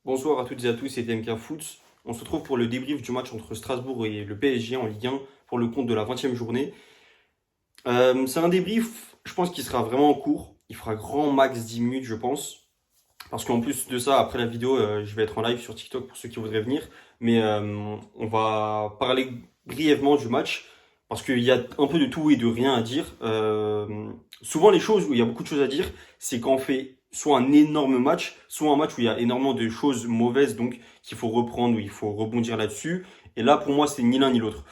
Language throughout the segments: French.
Bonsoir à toutes et à tous, c'est TMK Foot. On se retrouve pour le débrief du match entre Strasbourg et le PSG en Ligue 1 pour le compte de la 20e journée. C'est un débrief, je pense qu'il sera vraiment court. Il fera grand max 10 minutes, je pense. Parce qu'en plus de ça, après la vidéo, je vais être en live sur TikTok pour ceux qui voudraient venir. Mais on va parler brièvement du match. Parce qu'il y a un peu de tout et de rien à dire. Souvent, les choses où il y a beaucoup de choses à dire, c'est quand on fait soit un énorme match, soit un match où il y a énormément de choses mauvaises, donc qu'il faut reprendre, ou il faut rebondir là-dessus. Et là, pour moi, c'est ni l'un ni l'autre.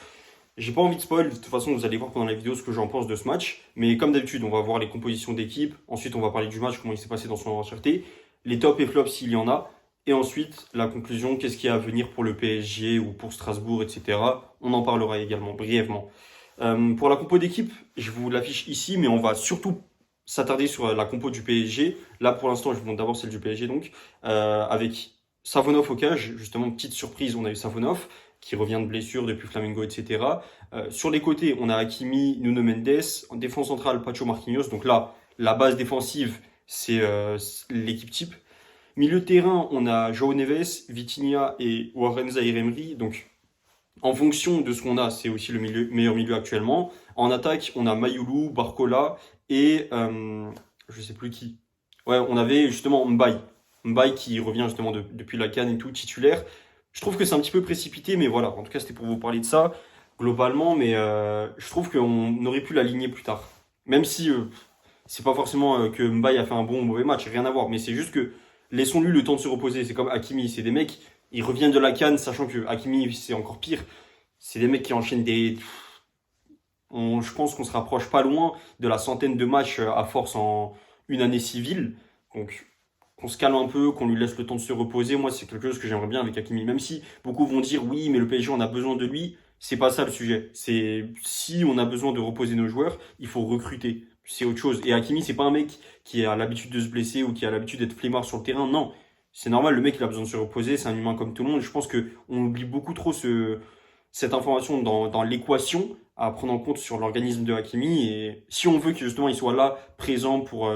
J'ai pas envie de spoil, de toute façon, vous allez voir pendant la vidéo ce que j'en pense de ce match. Mais comme d'habitude, on va voir les compositions d'équipe. Ensuite, on va parler du match, comment il s'est passé dans son entièreté. Les tops et flops s'il y en a. Et ensuite, la conclusion, qu'est-ce qu'il y a à venir pour le PSG ou pour Strasbourg, etc. On en parlera également, brièvement. Pour la compo d'équipe, je vous l'affiche ici, mais on va surtout s'attarder sur la compo du PSG. Là, pour l'instant, je vous montre d'abord celle du PSG, donc, avec Savonov au cage. Justement, petite surprise, on a eu Savonov qui revient de blessure depuis Flamengo, etc. Sur les côtés, on a Hakimi, Nuno Mendes. En défense centrale, Pacho Marquinhos. Donc là, la base défensive, c'est l'équipe type. Milieu de terrain, on a João Neves, Vitinha et Warren Zaïre-Emery. Donc, en fonction de ce qu'on a, c'est aussi le meilleur milieu actuellement. En attaque, on a Mayoulou, Barcola et je sais plus qui. Ouais, on avait justement Mbaye. Mbaye qui revient justement depuis la CAN et tout, titulaire. Je trouve que c'est un petit peu précipité, mais voilà. En tout cas, c'était pour vous parler de ça globalement, mais je trouve qu'on aurait pu l'aligner plus tard. Même si c'est pas forcément que Mbaye a fait un bon ou mauvais match, rien à voir. Mais c'est juste que laissons-lui le temps de se reposer. C'est comme Hakimi, c'est des mecs, ils reviennent de la CAN, sachant que Hakimi, c'est encore pire. C'est des mecs qui enchaînent des. Je pense qu'on se rapproche pas loin de la centaine de matchs à force en une année civile. Donc, qu'on se calme un peu, qu'on lui laisse le temps de se reposer. Moi, c'est quelque chose que j'aimerais bien avec Hakimi. Même si beaucoup vont dire oui, mais le PSG, on a besoin de lui. C'est pas ça le sujet. C'est si on a besoin de reposer nos joueurs, il faut recruter. C'est autre chose. Et Hakimi, c'est pas un mec qui a l'habitude de se blesser ou qui a l'habitude d'être flemmard sur le terrain. Non. C'est normal, le mec, il a besoin de se reposer. C'est un humain comme tout le monde. Je pense que on oublie beaucoup trop cette information dans l'équation à prendre en compte sur l'organisme de Hakimi. Et si on veut que justement il soit là, présent pour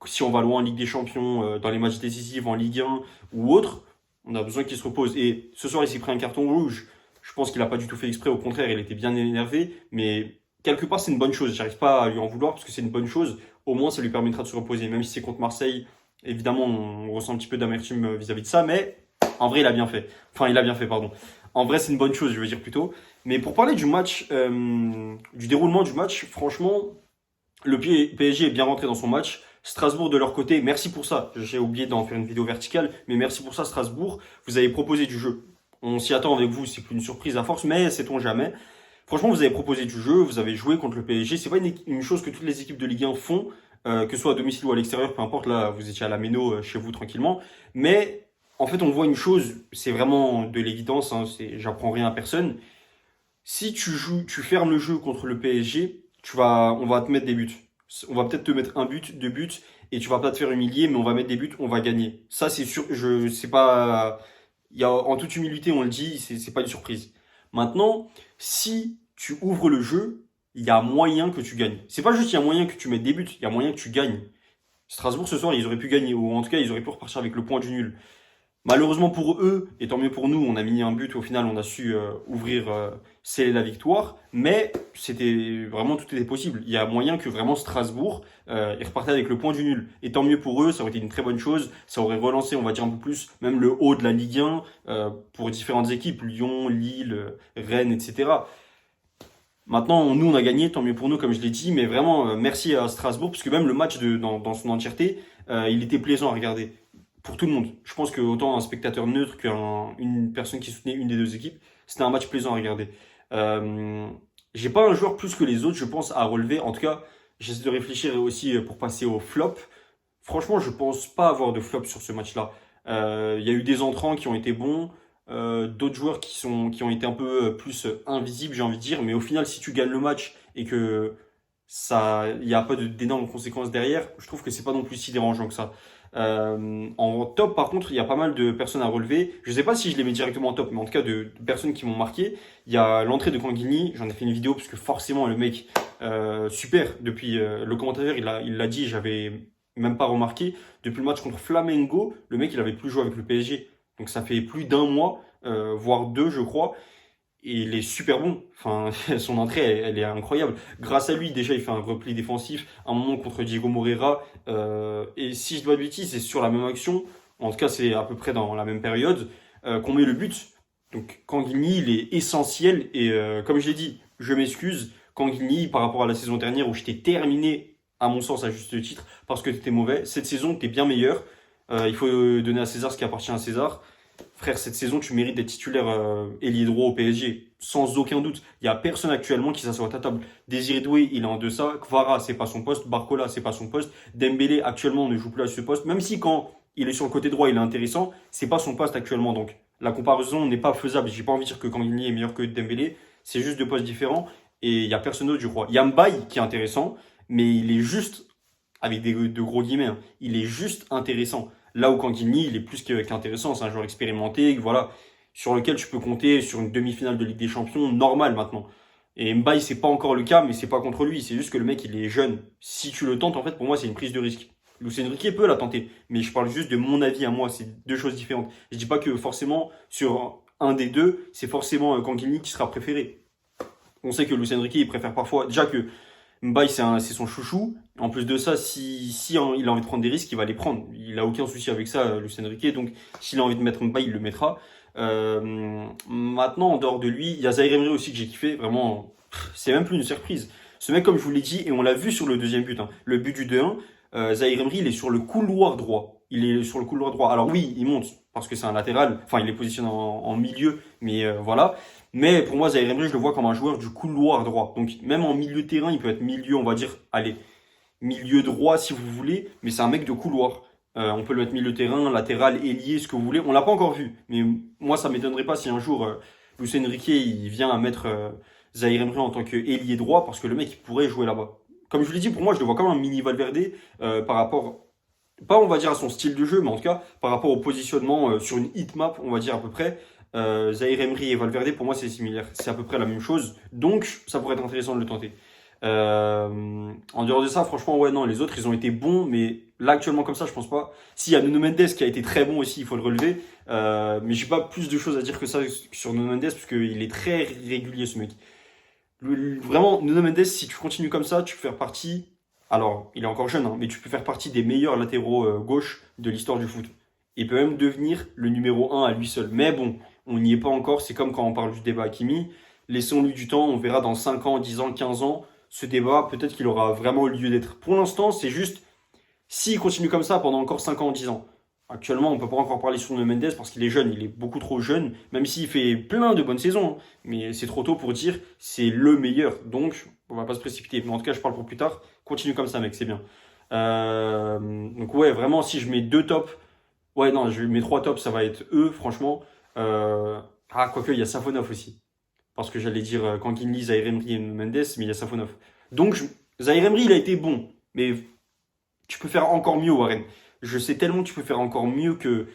si on va loin en Ligue des Champions, dans les matchs décisifs en Ligue 1 ou autre, on a besoin qu'il se repose. Et ce soir, il s'est pris un carton rouge. Je pense qu'il n'a pas du tout fait exprès. Au contraire, il était bien énervé. Mais quelque part, c'est une bonne chose. J'arrive pas à lui en vouloir parce que c'est une bonne chose. Au moins, ça lui permettra de se reposer. Même si c'est contre Marseille, évidemment, on ressent un petit peu d'amertume vis-à-vis de ça. Mais en vrai, il a bien fait. Enfin, il a bien fait, pardon. En vrai, c'est une bonne chose, je veux dire plutôt. Mais pour parler du match, du déroulement du match, franchement, le PSG est bien rentré dans son match. Strasbourg de leur côté, merci pour ça. J'ai oublié d'en faire une vidéo verticale, mais merci pour ça Strasbourg. Vous avez proposé du jeu. On s'y attend avec vous, c'est plus une surprise à force, mais sait-on jamais. Franchement, vous avez proposé du jeu, vous avez joué contre le PSG. C'est pas une chose que toutes les équipes de Ligue 1 font, que ce soit à domicile ou à l'extérieur, peu importe. Là, vous étiez à la Méno chez vous tranquillement. Mais en fait, on voit une chose, c'est vraiment de l'évidence. Hein, j'apprends rien à personne. Si tu joues, tu fermes le jeu contre le PSG, on va te mettre des buts. On va peut-être te mettre un but, deux buts, et tu vas pas te faire humilier, mais on va mettre des buts, on va gagner. Ça, c'est sûr. C'est pas. En toute humilité, on le dit, c'est pas une surprise. Maintenant, si tu ouvres le jeu, il y a moyen que tu gagnes. C'est pas juste il y a moyen que tu mettes des buts, il y a moyen que tu gagnes. Strasbourg ce soir, ils auraient pu gagner, ou en tout cas, ils auraient pu repartir avec le point du nul. Malheureusement pour eux, et tant mieux pour nous, on a mis un but, au final on a su ouvrir, sceller la victoire, mais c'était vraiment tout était possible. Il y a moyen que vraiment Strasbourg, ils repartaient avec le point du nul. Et tant mieux pour eux, ça aurait été une très bonne chose, ça aurait relancé, on va dire un peu plus, même le haut de la Ligue 1 pour différentes équipes, Lyon, Lille, Rennes, etc. Maintenant, nous on a gagné, tant mieux pour nous comme je l'ai dit, mais vraiment merci à Strasbourg, parce que même le match dans son entièreté, il était plaisant à regarder pour tout le monde. Je pense que autant un spectateur neutre qu'une personne qui soutenait une des deux équipes, c'était un match plaisant à regarder. Euh, j'ai pas un joueur plus que les autres, je pense, à relever. En tout cas, j'essaie de réfléchir aussi pour passer au flop. Franchement, je pense pas avoir de flop sur ce match-là. Il y a eu des entrants qui ont été bons, d'autres joueurs qui ont été un peu plus invisibles, j'ai envie de dire. Mais au final, si tu gagnes le match et que il n'y a pas d'énormes conséquences derrière, je trouve que c'est pas non plus si dérangeant que ça. En top, par contre, il y a pas mal de personnes à relever. Je sais pas si je les mets directement en top, mais en tout cas de personnes qui m'ont marqué. Il y a l'entrée de Kanguini. J'en ai fait une vidéo parce que forcément le mec super. Depuis le commentateur, il l'a dit, j'avais même pas remarqué. Depuis le match contre Flamengo, le mec il avait plus joué avec le PSG. Donc ça fait plus d'un mois, voire deux, je crois. Et il est super bon. Enfin, son entrée, elle est incroyable. Grâce à lui, déjà, il fait un repli défensif, un moment contre Diego Moreira. Et si je dis pas de bêtises, c'est sur la même action. En tout cas, c'est à peu près dans la même période qu'on met le but. Donc, Kanguini, il est essentiel. Et comme je l'ai dit, je m'excuse. Kanguini, par rapport à la saison dernière où je t'ai terminé, à mon sens, à juste titre, parce que tu étais mauvais. Cette saison, tu es bien meilleur. Il faut donner à César ce qui appartient à César. Frère, cette saison, tu mérites d'être titulaire ailier droit au PSG, sans aucun doute. Il n'y a personne actuellement qui s'assoit à ta table. Désiré Doué, il est en deçà. Kvara, c'est pas son poste. Barcola, c'est pas son poste. Dembélé, actuellement, ne joue plus à ce poste. Même si quand il est sur le côté droit, il est intéressant, c'est pas son poste actuellement. Donc, la comparaison n'est pas faisable. J'ai pas envie de dire que Kangini est meilleur que Dembélé. C'est juste deux postes différents. Et il n'y a personne d'autre, je crois. Il y a Mbaye qui est intéressant, mais il est juste, avec de gros guillemets, hein, il est juste intéressant. Là où Cantigny, il est plus qu'intéressant. C'est un joueur expérimenté, voilà, sur lequel tu peux compter sur une demi-finale de Ligue des Champions normale maintenant. Et Mbaye, c'est pas encore le cas, mais c'est pas contre lui. C'est juste que le mec, il est jeune. Si tu le tentes, en fait, pour moi, c'est une prise de risque. Luis Enrique peut la tenter, mais je parle juste de mon avis à moi. C'est deux choses différentes. Je dis pas que forcément, sur un des deux, c'est forcément Cantigny qui sera préféré. On sait que Luis Enrique, il préfère parfois. Déjà que Mbaye, c'est son chouchou. En plus de ça, si hein, il a envie de prendre des risques, il va les prendre. Il a aucun souci avec ça, Luis Enrique. Donc, s'il a envie de mettre Mbaye, il le mettra. Maintenant, en dehors de lui, il y a Zaïre Emery aussi que j'ai kiffé. Vraiment, c'est même plus une surprise. Ce mec, comme je vous l'ai dit, et on l'a vu sur le deuxième but, hein, le but du 2-1, Zaïre Emery, il est sur le couloir droit. Il est sur le couloir droit. Alors oui, il monte parce que c'est un latéral. Enfin, il est positionné en milieu, mais voilà. Mais pour moi, Zaïre Emery, je le vois comme un joueur du couloir droit. Donc même en milieu de terrain, il peut être milieu, on va dire, allez, milieu droit si vous voulez, mais c'est un mec de couloir. On peut le mettre milieu de terrain, latéral, ailier, ce que vous voulez. On l'a pas encore vu, mais moi, ça m'étonnerait pas si un jour, Luis Enrique, il vient à mettre Zaïre Emery en tant qu'ailier droit, parce que le mec, il pourrait jouer là-bas. Comme je vous l'ai dit, pour moi, je le vois comme un mini Valverde par rapport, pas on va dire à son style de jeu, mais en tout cas par rapport au positionnement sur une hitmap, on va dire à peu près. Zaïre Emery et Valverde, pour moi, c'est similaire. C'est à peu près la même chose. Donc, ça pourrait être intéressant de le tenter. En dehors de ça, franchement, ouais, non, les autres, ils ont été bons, mais là, actuellement, comme ça, je pense pas. Si, il y a Nuno Mendes qui a été très bon aussi, il faut le relever. Mais j'ai pas plus de choses à dire que ça sur Nuno Mendes, parce qu'il est très régulier, ce mec. Vraiment, Nuno Mendes, si tu continues comme ça, tu peux faire partie. Alors, il est encore jeune, hein, mais tu peux faire partie des meilleurs latéraux gauche de l'histoire du foot. Il peut même devenir le numéro un à lui seul. Mais bon, on n'y est pas encore. C'est comme quand on parle du débat Hakimi. Laissons-lui du temps. On verra dans 5 ans, 10 ans, 15 ans. Ce débat, peut-être qu'il aura vraiment lieu d'être. Pour l'instant, c'est juste s'il continue comme ça pendant encore 5 ans, 10 ans. Actuellement, on ne peut pas encore parler sur Nuno Mendes parce qu'il est jeune, il est beaucoup trop jeune, même s'il fait plein de bonnes saisons, hein. Mais c'est trop tôt pour dire c'est le meilleur. Donc, on va pas se précipiter. Mais en tout cas, je parle pour plus tard. Continue comme ça, mec, c'est bien. Donc ouais, vraiment, si je mets deux tops, ouais, non, je mets trois tops, ça va être eux, franchement. Quoique, il y a Safonov aussi. Parce que j'allais dire Kankinli, Zaïre Emery et Mendes, mais il y a Safonov. Donc, Zaïre Emery, il a été bon. Mais tu peux faire encore mieux, Warren. Je sais tellement que tu peux faire encore mieux que.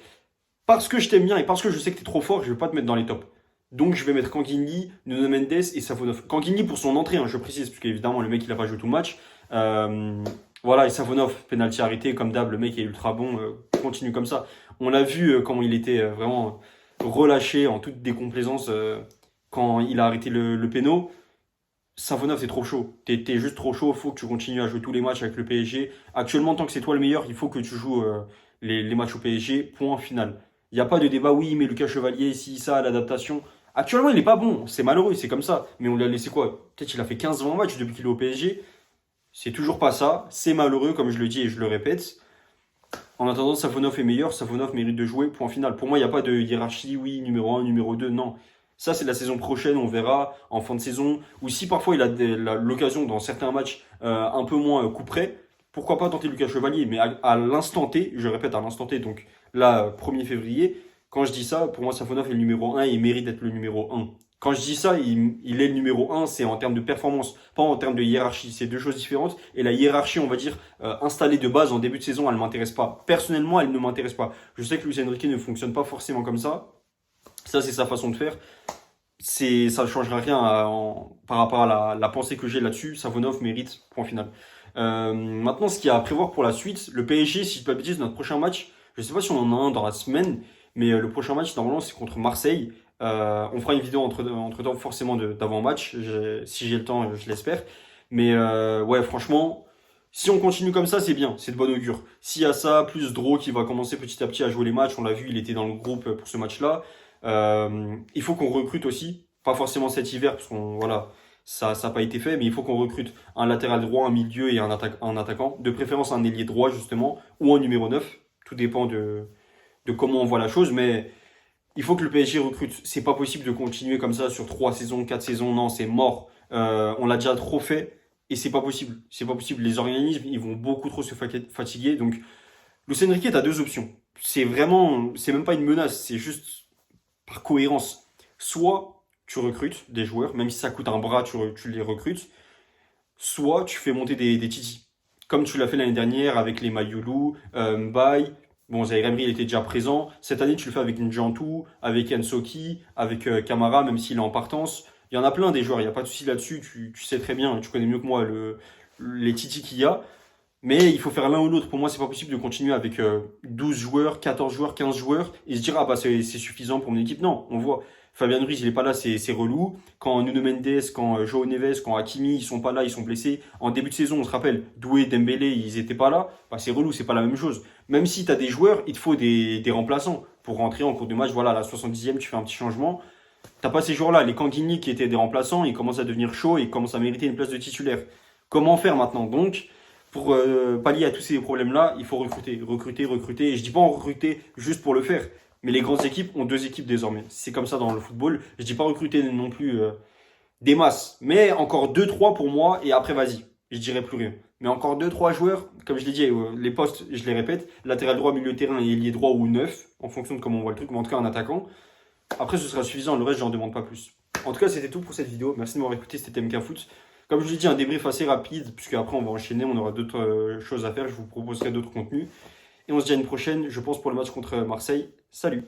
Parce que je t'aime bien et parce que je sais que tu es trop fort, je ne vais pas te mettre dans les tops. Donc je vais mettre Kankinli, Nuno Mendes et Safonov. Kankinli pour son entrée, hein, je précise, parce qu'évidemment le mec il a pas joué tout le match. Voilà, et Safonov, penalty arrêté, comme d'hab, le mec est ultra bon, continue comme ça. On l'a vu comment il était vraiment relâché en toute décomplaisance quand il a arrêté le péno. Safonov, c'est trop chaud. T'es juste trop chaud. Il faut que tu continues à jouer tous les matchs avec le PSG. Actuellement, tant que c'est toi le meilleur, il faut que tu joues les matchs au PSG. Point final. Il n'y a pas de débat, oui, mais Lucas Chevalier, si, ça, l'adaptation. Actuellement, il n'est pas bon. C'est malheureux, c'est comme ça. Mais on lui a laissé quoi? Peut-être qu'il a fait 15-20 matchs depuis qu'il est au PSG. C'est toujours pas ça. C'est malheureux, comme je le dis et je le répète. En attendant, Safonov est meilleur. Safonov mérite de jouer. Point final. Pour moi, il n'y a pas de hiérarchie, oui, numéro un, numéro 2. Non. Ça, c'est la saison prochaine, on verra en fin de saison. Ou si parfois il a l'occasion dans certains matchs un peu moins coup près, pourquoi pas tenter Lucas Chevalier. Mais à l'instant T, je répète, à l'instant T, donc là, 1er février, quand je dis ça, pour moi, Safonov est le numéro un et il mérite d'être le numéro un. Quand je dis ça, il est le numéro un, c'est en termes de performance, pas en termes de hiérarchie. C'est deux choses différentes. Et la hiérarchie, on va dire, installée de base en début de saison, elle ne m'intéresse pas. Personnellement, elle ne m'intéresse pas. Je sais que Luis Enrique ne fonctionne pas forcément comme ça. Ça, c'est sa façon de faire. Ça ne changera rien par rapport à la pensée que j'ai là-dessus. Savonov mérite, point final. Maintenant, ce qu'il y a à prévoir pour la suite, le PSG, si je ne dis pas de bêtises, notre prochain match, je ne sais pas si on en a un dans la semaine, Mais le prochain match, normalement, c'est contre Marseille. On fera une vidéo entre-temps, forcément, d'avant-match. Si j'ai le temps, je l'espère. Mais ouais, franchement, si on continue comme ça, c'est bien, c'est de bon augure. S'il y a ça, plus Dro qui va commencer petit à petit à jouer les matchs, on l'a vu, il était dans le groupe pour ce match-là. Il faut qu'on recrute aussi, pas forcément cet hiver, parce qu'on voilà, ça n'a pas été fait, mais il faut qu'on recrute un latéral droit, un milieu et un attaquant, de préférence un ailier droit justement, ou un numéro 9. Tout dépend de comment on voit la chose, mais il faut que le PSG recrute. C'est pas possible de continuer comme ça sur 3 saisons, 4 saisons. Non, c'est mort. On l'a déjà trop fait et c'est pas possible. C'est pas possible. Les organismes, ils vont beaucoup trop se fatiguer. Donc, Luis Enrique, t'as deux options. C'est même pas une menace. C'est juste par cohérence. Soit tu recrutes des joueurs, même si ça coûte un bras, tu les recrutes. Soit tu fais monter des titis. Comme tu l'as fait l'année dernière avec les Mayulu, Mbaye. Bon, Zaire Emery, il était déjà présent. Cette année, tu le fais avec Njantou, avec Ensoki, avec Camara, même s'il est en partance. Il y en a plein des joueurs, il n'y a pas de souci là-dessus. Tu sais très bien, tu connais mieux que moi les titis qu'il y a. Mais il faut faire l'un ou l'autre. Pour moi, c'est pas possible de continuer avec 12 joueurs, 14 joueurs, 15 joueurs et se dire, ah bah c'est suffisant pour mon équipe. Non, on voit. Fabien Ruiz, il est pas là, c'est relou. Quand Nuno Mendes, quand João Neves, quand Hakimi, ils sont pas là, ils sont blessés. En début de saison, on se rappelle, Doué, Dembélé, ils étaient pas là. Bah, c'est relou, c'est pas la même chose. Même si tu as des joueurs, il te faut des remplaçants pour rentrer en cours de match. Voilà, à la 70e, tu fais un petit changement. T'as pas ces joueurs-là. Les Kanguini qui étaient des remplaçants, ils commencent à devenir chauds et ils commencent à mériter une place de titulaire. Comment faire maintenant? Donc, pour pallier à tous ces problèmes-là, il faut recruter, recruter, recruter. Et je dis pas en recruter juste pour le faire. Mais les grandes équipes ont deux équipes désormais. C'est comme ça dans le football. Je dis pas recruter non plus des masses. Mais encore deux trois pour moi. Et après, vas-y. Je dirais plus rien. Mais encore deux trois joueurs. Comme je l'ai dit, les postes, je les répète. Latéral droit, milieu de terrain et ailier droit ou neuf. En fonction de comment on voit le truc. Mais en tout cas, un attaquant. Après, ce sera suffisant. Le reste, j'en demande pas plus. En tout cas, c'était tout pour cette vidéo. Merci de m'avoir écouté. C'était MK Foot. Comme je vous l'ai dit, un débrief assez rapide, puisque après on va enchaîner, on aura d'autres choses à faire, je vous proposerai d'autres contenus. Et on se dit à une prochaine, je pense, pour le match contre Marseille. Salut!